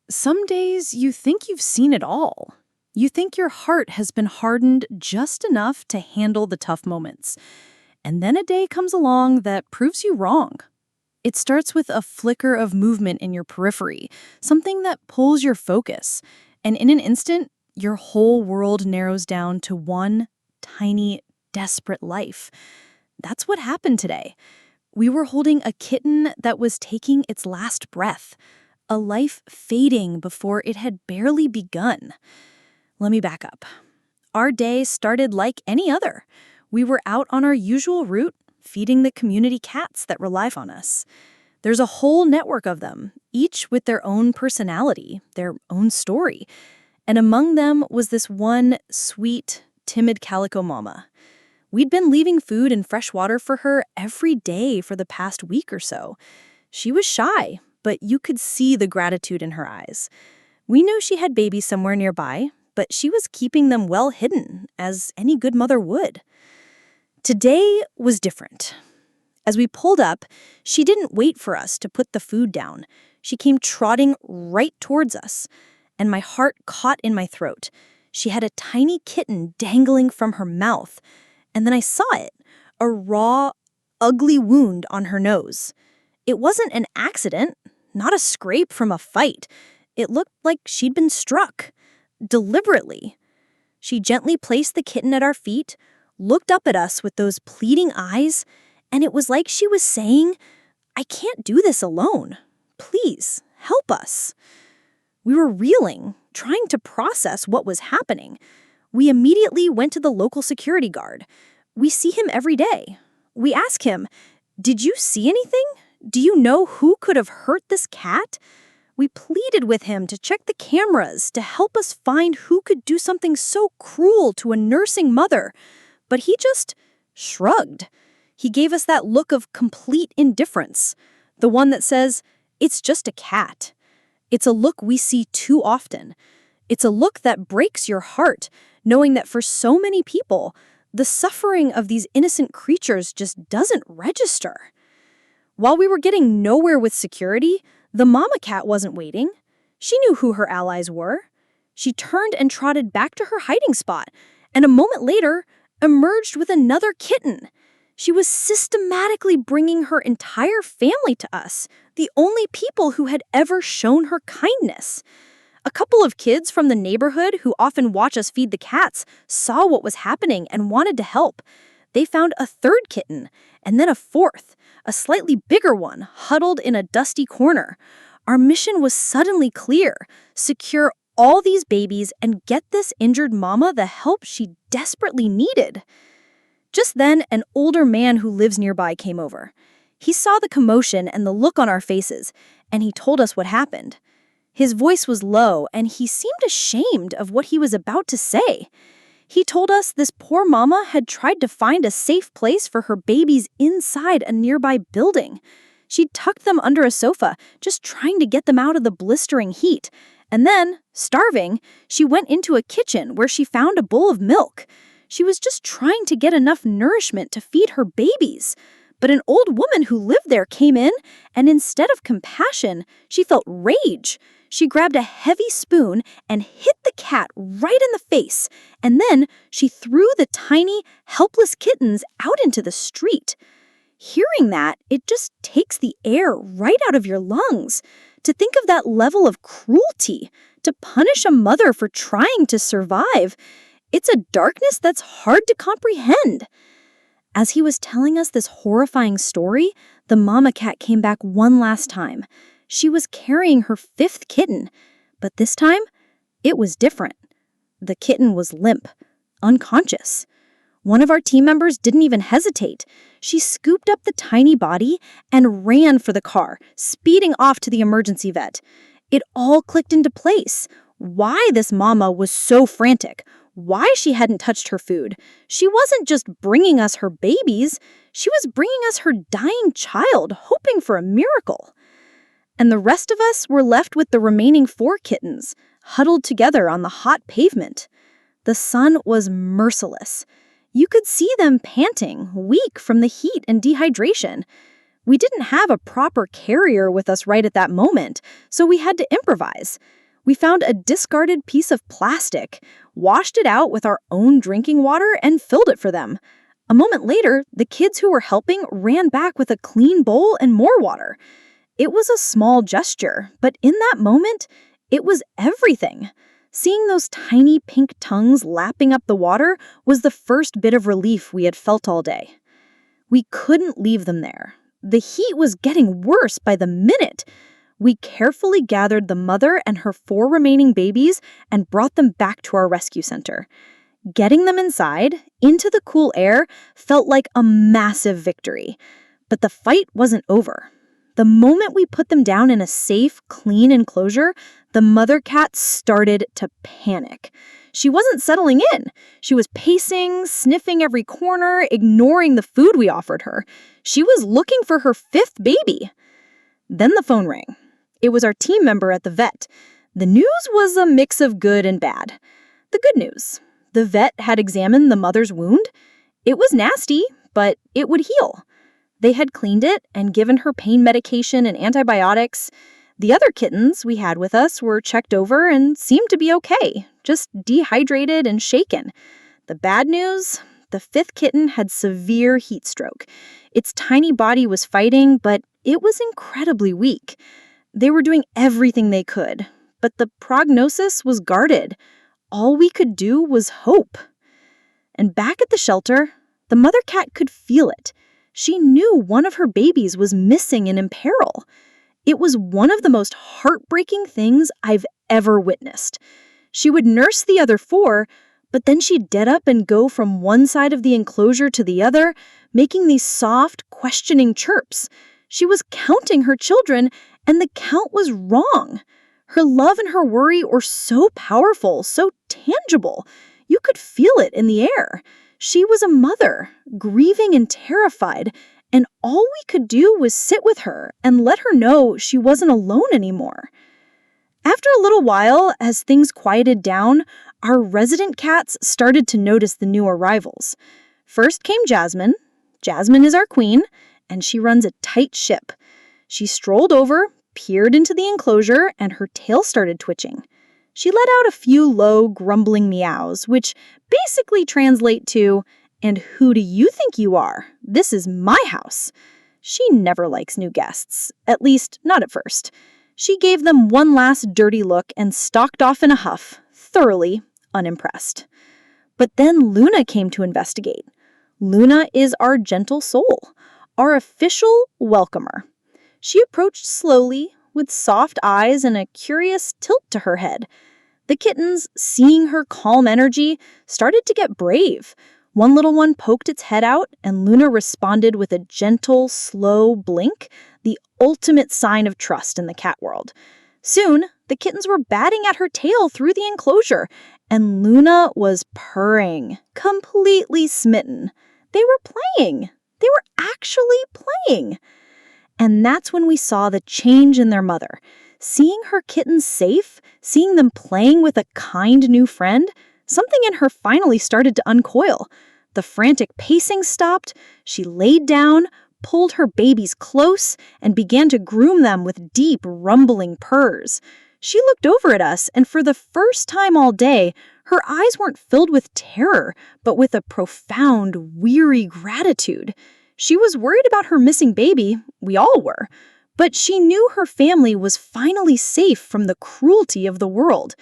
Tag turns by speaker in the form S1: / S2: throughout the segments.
S1: Some days you think you've seen it all. You think your heart has been hardened just enough to handle the tough moments. And then a day comes along that proves you wrong. It starts with a flicker of movement in your periphery, something that pulls your focus. And in an instant, your whole world narrows down to one tiny, desperate life. That's what happened today. We were holding a kitten that was taking its last breath, a life fading before it had barely begun. Let me back up. Our day started like any other. We were out on our usual route, feeding the community cats that rely on us. There's a whole network of them, each with their own personality, their own story. And among them was this one sweet, timid calico mama. We'd been leaving food and fresh water for her every day for the past week or so. She was shy, but you could see the gratitude in her eyes. We knew she had babies somewhere nearby, but she was keeping them well hidden, as any good mother would. Today was different. As we pulled up, she didn't wait for us to put the food down. She came trotting right towards us, and my heart caught in my throat. She had a tiny kitten dangling from her mouth, and then I saw it, a raw, ugly wound on her nose. It wasn't an accident, not a scrape from a fight. It looked like she'd been struck, deliberately. She gently placed the kitten at our feet, looked up at us with those pleading eyes, and it was like she was saying, "I can't do this alone. Please, help us." We were reeling, trying to process what was happening. We immediately went to the local security guard. We see him every day. We ask him, "Did you see anything? Do you know who could have hurt this cat?" We pleaded with him to check the cameras to help us find who could do something so cruel to a nursing mother. But he just shrugged. He gave us that look of complete indifference, the one that says, "It's just a cat." It's a look we see too often. It's a look that breaks your heart, knowing that for so many people, the suffering of these innocent creatures just doesn't register. While we were getting nowhere with security, the mama cat wasn't waiting. She knew who her allies were. She turned and trotted back to her hiding spot, and a moment later, emerged with another kitten. She was systematically bringing her entire family to us, the only people who had ever shown her kindness. A couple of kids from the neighborhood who often watch us feed the cats saw what was happening and wanted to help. They found a third kitten, and then a fourth, a slightly bigger one, huddled in a dusty corner. Our mission was suddenly clear: secure all these babies and get this injured mama the help she desperately needed. Just then, an older man who lives nearby came over. He saw the commotion and the look on our faces, and he told us what happened. His voice was low, and he seemed ashamed of what he was about to say. He told us this poor mama had tried to find a safe place for her babies inside a nearby building. She'd tucked them under a sofa, just trying to get them out of the blistering heat. And then, starving, she went into a kitchen where she found a bowl of milk. She was just trying to get enough nourishment to feed her babies. But an old woman who lived there came in, and instead of compassion, she felt rage. She grabbed a heavy spoon and hit the cat right in the face, and then she threw the tiny, helpless kittens out into the street. Hearing that, it just takes the air right out of your lungs. To think of that level of cruelty, to punish a mother for trying to survive, it's a darkness that's hard to comprehend. As he was telling us this horrifying story, the mama cat came back one last time. She was carrying her fifth kitten, but this time, it was different. The kitten was limp, unconscious. One of our team members didn't even hesitate. She scooped up the tiny body and ran for the car, speeding off to the emergency vet. It all clicked into place. Why this mama was so frantic, why she hadn't touched her food. She wasn't just bringing us her babies, she was bringing us her dying child, hoping for a miracle. And the rest of us were left with the remaining 4 kittens, huddled together on the hot pavement. The sun was merciless. You could see them panting, weak from the heat and dehydration. We didn't have a proper carrier with us right at that moment, so we had to improvise. We found a discarded piece of plastic, washed it out with our own drinking water, and filled it for them. A moment later, the kids who were helping ran back with a clean bowl and more water. It was a small gesture, but in that moment, it was everything. Seeing those tiny pink tongues lapping up the water was the first bit of relief we had felt all day. We couldn't leave them there. The heat was getting worse by the minute. We carefully gathered the mother and her 4 remaining babies and brought them back to our rescue center. Getting them inside, into the cool air, felt like a massive victory. But the fight wasn't over. The moment we put them down in a safe, clean enclosure, the mother cat started to panic. She wasn't settling in. She was pacing, sniffing every corner, ignoring the food we offered her. She was looking for her 5th baby. Then the phone rang. It was our team member at the vet. The news was a mix of good and bad. The good news: the vet had examined the mother's wound. It was nasty, but it would heal. They had cleaned it and given her pain medication and antibiotics. The other kittens we had with us were checked over and seemed to be okay, just dehydrated and shaken. The bad news: the 5th kitten had severe heat stroke. Its tiny body was fighting, but it was incredibly weak. They were doing everything they could, but the prognosis was guarded. All we could do was hope. And back at the shelter, the mother cat could feel it. She knew one of her babies was missing and in peril. It was one of the most heartbreaking things I've ever witnessed. She would nurse the other 4, but then she'd get up and go from one side of the enclosure to the other, making these soft, questioning chirps. She was counting her children, and the count was wrong. Her love and her worry were so powerful, so tangible. You could feel it in the air. She was a mother, grieving and terrified, and all we could do was sit with her and let her know she wasn't alone anymore. After a little while, as things quieted down, our resident cats started to notice the new arrivals. First came Jasmine. Jasmine is our queen, and she runs a tight ship. She strolled over, peered into the enclosure, and her tail started twitching. She let out a few low, grumbling meows, which basically translate to, "And who do you think you are? This is my house." She never likes new guests, at least not at first. She gave them one last dirty look and stalked off in a huff, thoroughly unimpressed. But then Luna came to investigate. Luna is our gentle soul, our official welcomer. She approached slowly, with soft eyes and a curious tilt to her head. The kittens, seeing her calm energy, started to get brave. One little one poked its head out, and Luna responded with a gentle, slow blink, the ultimate sign of trust in the cat world. Soon, the kittens were batting at her tail through the enclosure, and Luna was purring, completely smitten. They were playing. They were actually playing. And that's when we saw the change in their mother. Seeing her kittens safe, seeing them playing with a kind new friend, something in her finally started to uncoil. The frantic pacing stopped. She laid down, pulled her babies close, and began to groom them with deep, rumbling purrs. She looked over at us, and for the first time all day, her eyes weren't filled with terror, but with a profound, weary gratitude. She was worried about her missing baby, we all were, but she knew her family was finally safe from the cruelty of the world.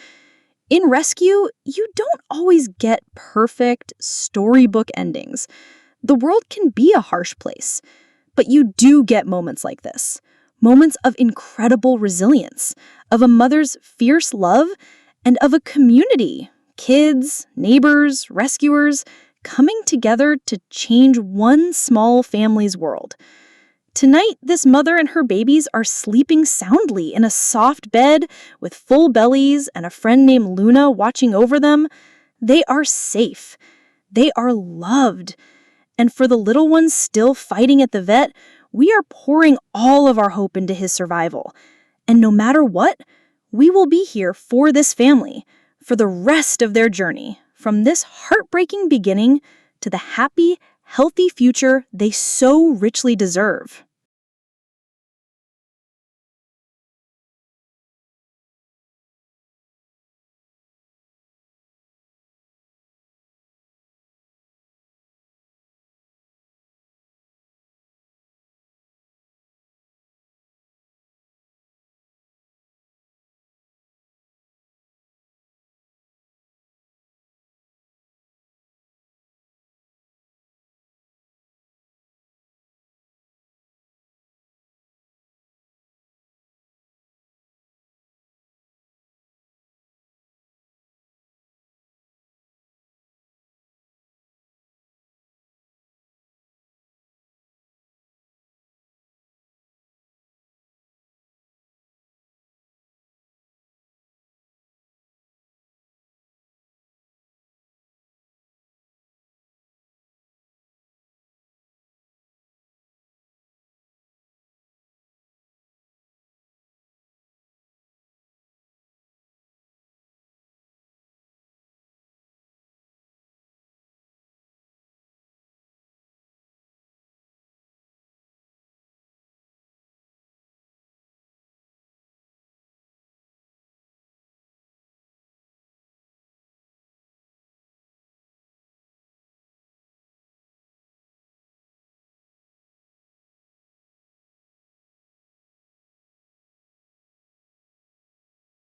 S1: In rescue, you don't always get perfect storybook endings. The world can be a harsh place, but you do get moments like this. Moments of incredible resilience, of a mother's fierce love, and of a community, kids, neighbors, rescuers, coming together to change one small family's world. Tonight, this mother and her babies are sleeping soundly in a soft bed with full bellies and a friend named Luna watching over them. They are safe. They are loved. And for the little ones still fighting at the vet, we are pouring all of our hope into his survival. And no matter what, we will be here for this family, for the rest of their journey, from this heartbreaking beginning to the happy, healthy future they so richly deserve.